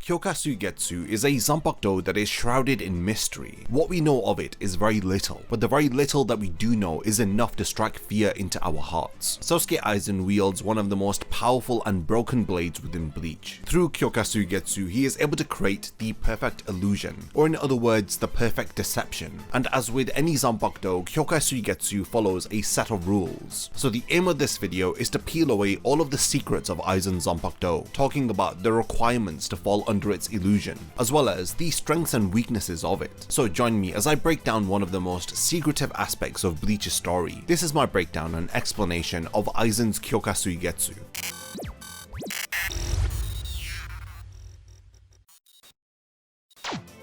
Kyoka Suigetsu is a Zanpakuto that is shrouded in mystery. What we know of it is very little, but the very little that we do know is enough to strike fear into our hearts. Sosuke Aizen wields one of the most powerful and broken blades within Bleach. Through Kyoka Suigetsu, he is able to create the perfect illusion, or in other words, the perfect deception. And as with any Zanpakuto, Kyoka Suigetsu follows a set of rules. So the aim of this video is to peel away all of the secrets of Aizen's Zanpakuto, talking about the requirements to fall under its illusion, as well as the strengths and weaknesses of it. So join me as I break down one of the most secretive aspects of Bleach's story. This is my breakdown and explanation of Aizen's Kyoka Suigetsu.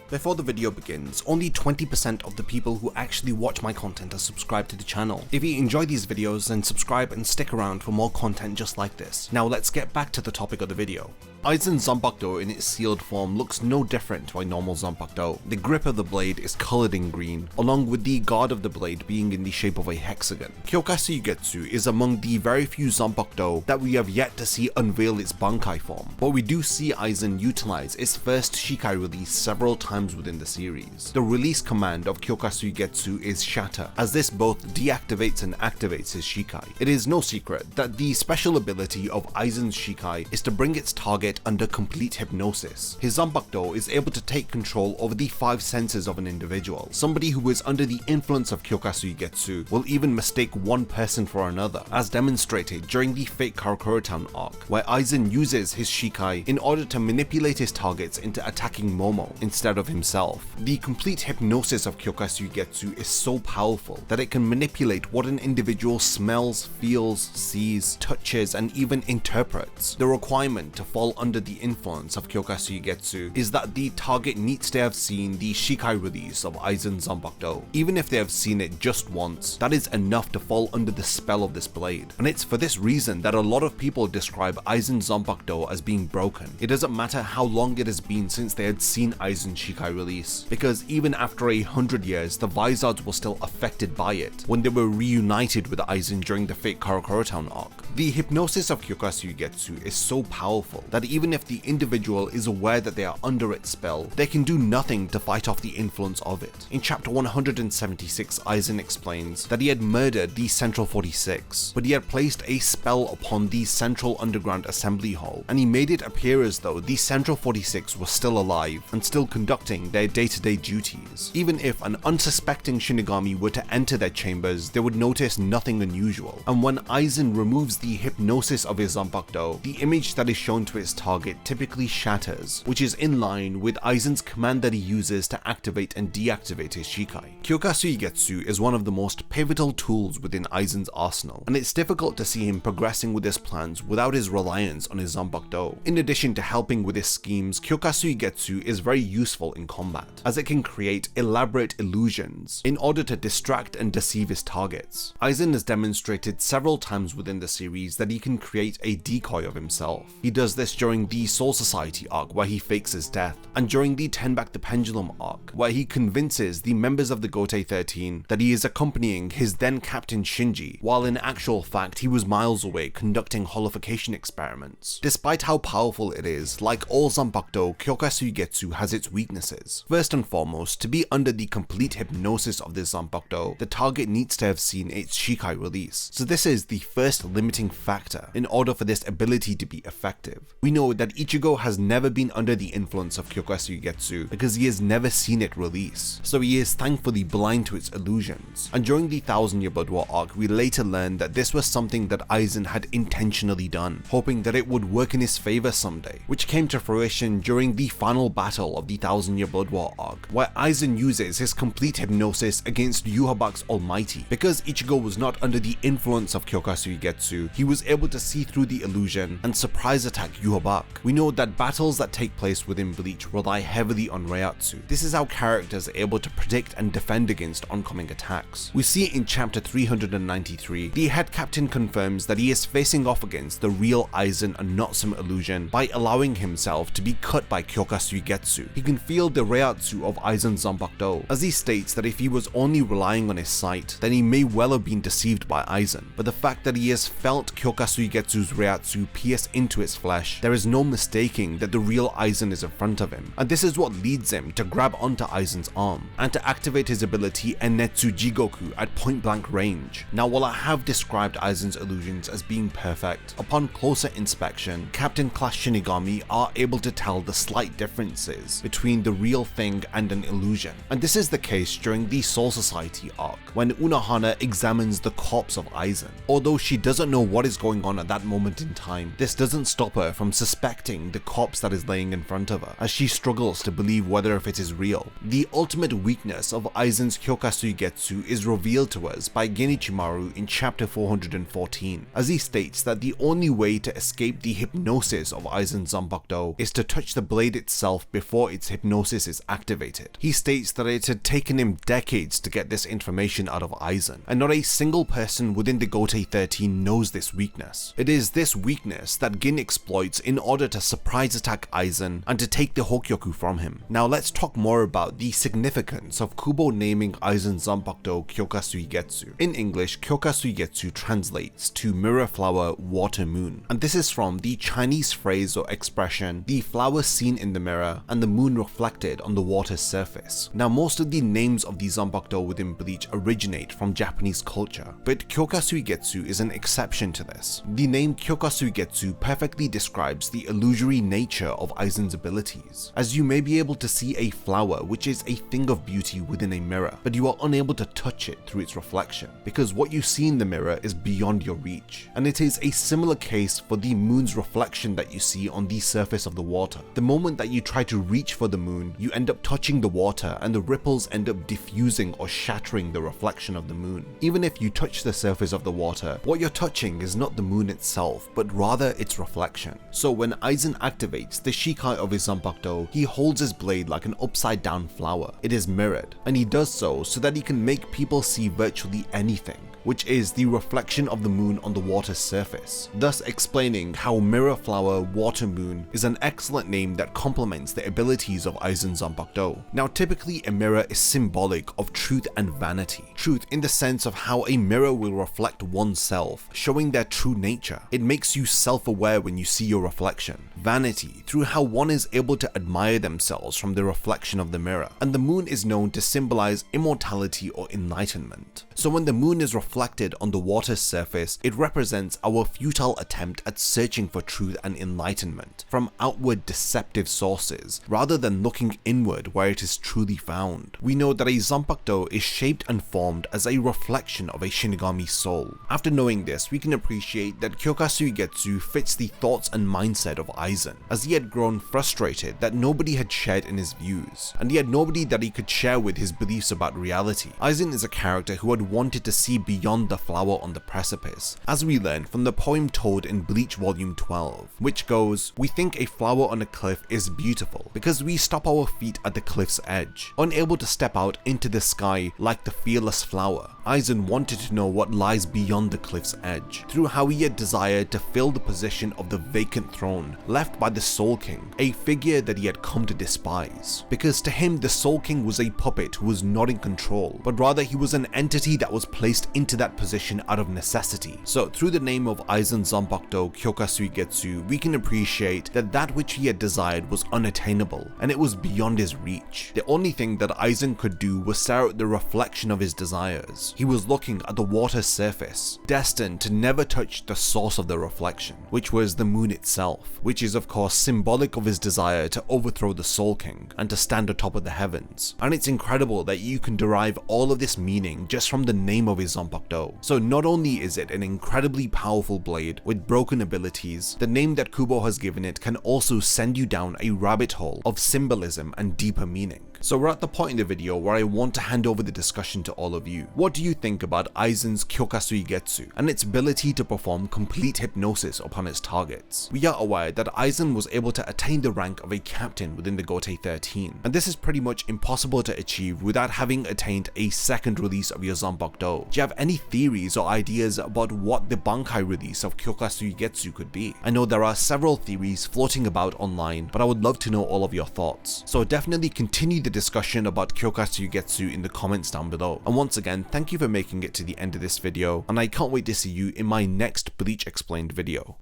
Before the video begins, only 20% of the people who actually watch my content are subscribed to the channel. If you enjoy these videos, then subscribe and stick around for more content just like this. Now let's get back to the topic of the video. Aizen's Zanpakuto in its sealed form looks no different to a normal Zanpakuto. The grip of the blade is coloured in green, along with the guard of the blade being in the shape of a hexagon. Kyoka Suigetsu is among the very few Zanpakuto that we have yet to see unveil its bankai form, but we do see Aizen utilise its first Shikai release several times within the series. The release command of Kyoka Suigetsu is Shatter, as this both deactivates and activates his Shikai. It is no secret that the special ability of Aizen's Shikai is to bring its target under complete hypnosis. His Zanpakuto is able to take control over the 5 senses of an individual. Somebody who is under the influence of Kyoka Suigetsu will even mistake one person for another, as demonstrated during the Fake Karakura Town arc, where Aizen uses his Shikai in order to manipulate his targets into attacking Momo instead of himself. The complete hypnosis of Kyoka Suigetsu is so powerful that it can manipulate what an individual smells, feels, sees, touches, and even interprets. The requirement to fall under the influence of Kyoka Suigetsu is that the target needs to have seen the Shikai release of Aizen's Zanpakuto. Even if they have seen it just once, that is enough to fall under the spell of this blade. And it's for this reason that a lot of people describe Aizen's Zanpakuto as being broken. It doesn't matter how long it has been since they had seen Aizen's Shikai release, because even after 100 years, the Vizards were still affected by it when they were reunited with Aizen during the Fake Karakura Town arc. The hypnosis of Kyoka Suigetsu is so powerful that even if the individual is aware that they are under its spell, they can do nothing to fight off the influence of it. In chapter 176, Aizen explains that he had murdered the Central 46, but he had placed a spell upon the Central Underground Assembly Hall, and he made it appear as though the Central 46 was still alive and still conducting their day-to-day duties. Even if an unsuspecting Shinigami were to enter their chambers, they would notice nothing unusual. And when Aizen removes the hypnosis of his Zanpakuto, the image that is shown to its target typically shatters, which is in line with Aizen's command that he uses to activate and deactivate his Shikai. Kyoka Suigetsu is one of the most pivotal tools within Aizen's arsenal, and it's difficult to see him progressing with his plans without his reliance on his Zanpakuto. In addition to helping with his schemes, Kyoka Suigetsu is very useful in combat, as it can create elaborate illusions in order to distract and deceive his targets. Aizen has demonstrated several times within the series that he can create a decoy of himself. He does this during the Soul Society arc where he fakes his death, and during the Turn Back the Pendulum arc where he convinces the members of the Gotei 13 that he is accompanying his then captain Shinji, while in actual fact he was miles away conducting holification experiments. Despite how powerful it is, like all Zanpakuto, Kyoka Suigetsu has its weaknesses. First and foremost, to be under the complete hypnosis of this Zanpakuto, the target needs to have seen its Shikai release. So this is the first limiting factor in order for this ability to be effective. We know that Ichigo has never been under the influence of Kyoka Suigetsu because he has never seen it release, so he is thankfully blind to its illusions. And during the 1000-year Blood War arc, we later learned that this was something that Aizen had intentionally done, hoping that it would work in his favor someday, which came to fruition during the final battle of the 1000-year Blood War arc, where Aizen uses his complete hypnosis against Yhwach's Almighty. Because Ichigo was not under the influence of Kyoka Suigetsu, he was able to see through the illusion and surprise attack Yhwach. We know that battles that take place within Bleach rely heavily on Reiatsu. This is how characters are able to predict and defend against oncoming attacks. We see in chapter 393, the head captain confirms that he is facing off against the real Aizen and not some illusion by allowing himself to be cut by Kyoka Suigetsu. He can feel revealed the Reiatsu of Aizen Zanpakuto, as he states that if he was only relying on his sight, then he may well have been deceived by Aizen, but the fact that he has felt Kyoka Suigetsu's Reiatsu pierce into his flesh, there is no mistaking that the real Aizen is in front of him, and this is what leads him to grab onto Aizen's arm, and to activate his ability Ennetsu Jigoku at point blank range. Now while I have described Aizen's illusions as being perfect, upon closer inspection, Captain Class Shinigami are able to tell the slight differences between the real thing and an illusion, and this is the case during the Soul Society arc, when Unohana examines the corpse of Aizen. Although she doesn't know what is going on at that moment in time, this doesn't stop her from suspecting the corpse that is laying in front of her, as she struggles to believe whether if it is real. The ultimate weakness of Aizen's Kyoka Suigetsu is revealed to us by Genichimaru in chapter 414, as he states that the only way to escape the hypnosis of Aizen Zanpakuto is to touch the blade itself before its hypnosis is activated. He states that it had taken him decades to get this information out of Aizen, and not a single person within the Gotei 13 knows this weakness. It is this weakness that Gin exploits in order to surprise attack Aizen and to take the Hokyoku from him. Now let's talk more about the significance of Kubo naming Aizen Zanpakuto Kyoka Suigetsu. In English, Kyoka Suigetsu translates to mirror flower water moon, and this is from the Chinese phrase or expression, the flower seen in the mirror and the moon reflected on the water's surface. Now most of the names of the Zanpakuto within Bleach originate from Japanese culture, but Kyoka Suigetsu is an exception to this. The name Kyoka Suigetsu perfectly describes the illusory nature of Aizen's abilities, as you may be able to see a flower which is a thing of beauty within a mirror, but you are unable to touch it through its reflection, because what you see in the mirror is beyond your reach. And it is a similar case for the moon's reflection that you see on the surface of the water. The moment that you try to reach for the moon, you end up touching the water and the ripples end up diffusing or shattering the reflection of the moon. Even if you touch the surface of the water, what you're touching is not the moon itself, but rather its reflection. So when Aizen activates the Shikai of his Zanpakuto, he holds his blade like an upside down flower. It is mirrored, and he does so that he can make people see virtually anything, which is the reflection of the moon on the water's surface, thus explaining how Mirror Flower Water Moon is an excellent name that complements the abilities of Aizen Zanpakuto. Now typically a mirror is symbolic of truth and vanity. Truth in the sense of how a mirror will reflect oneself, showing their true nature. It makes you self-aware when you see your reflection. Vanity, through how one is able to admire themselves from the reflection of the mirror. And the moon is known to symbolize immortality or enlightenment. So when the moon is reflected on the water's surface, it represents our futile attempt at searching for truth and enlightenment from outward deceptive sources, rather than looking inward where it is truly found. We know that a Zanpakuto is shaped and formed as a reflection of a Shinigami soul. After knowing this, we can appreciate that Kyoka Suigetsu fits the thoughts and mindset of Aizen, as he had grown frustrated that nobody had shared in his views, and he had nobody that he could share with his beliefs about reality. Aizen is a character who had wanted to see beyond the flower on the precipice, as we learn from the poem told in Bleach Volume 12, which goes, "We think a flower on a cliff is beautiful because we stop our feet at the cliff's edge, unable to step out into the sky like the fearless flower." Aizen wanted to know what lies beyond the cliff's edge, through how he had desired to fill the position of the vacant throne left by the Soul King, a figure that he had come to despise. Because to him, the Soul King was a puppet who was not in control, but rather he was an entity that was placed into that position out of necessity. So through the name of Aizen Zanpakuto Kyoka Suigetsu, we can appreciate that that which he had desired was unattainable, and it was beyond his reach. The only thing that Aizen could do was stare at the reflection of his desires. He was looking at the water's surface, destined to never touch the source of the reflection, which was the moon itself, which is of course symbolic of his desire to overthrow the Soul King and to stand atop of the heavens. And it's incredible that you can derive all of this meaning just from the name of his Zanpakuto. So not only is it an incredibly powerful blade with broken abilities, the name that Kubo has given it can also send you down a rabbit hole of symbolism and deeper meaning. So we're at the point in the video where I want to hand over the discussion to all of you. What do do you think about Aizen's Kyoka Suigetsu and its ability to perform complete hypnosis upon its targets? We are aware that Aizen was able to attain the rank of a captain within the Gotei 13, and this is pretty much impossible to achieve without having attained a second release of your Zanpakuto. Do you have any theories or ideas about what the bankai release of Kyoka Suigetsu could be? I know there are several theories floating about online, but I would love to know all of your thoughts. So definitely continue the discussion about Kyoka Suigetsu in the comments down below. And once again, thank you for making it to the end of this video, and I can't wait to see you in my next Bleach Explained video.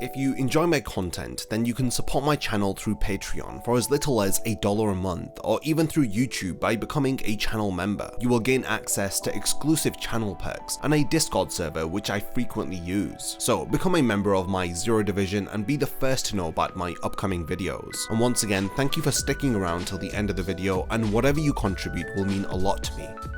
If you enjoy my content, then you can support my channel through Patreon for as little as $1 a month, or even through YouTube by becoming a channel member. You will gain access to exclusive channel perks and a Discord server which I frequently use. So become a member of my Zero Division and be the first to know about my upcoming videos. And once again, thank you for sticking around till the end of the video, and whatever you contribute will mean a lot to me.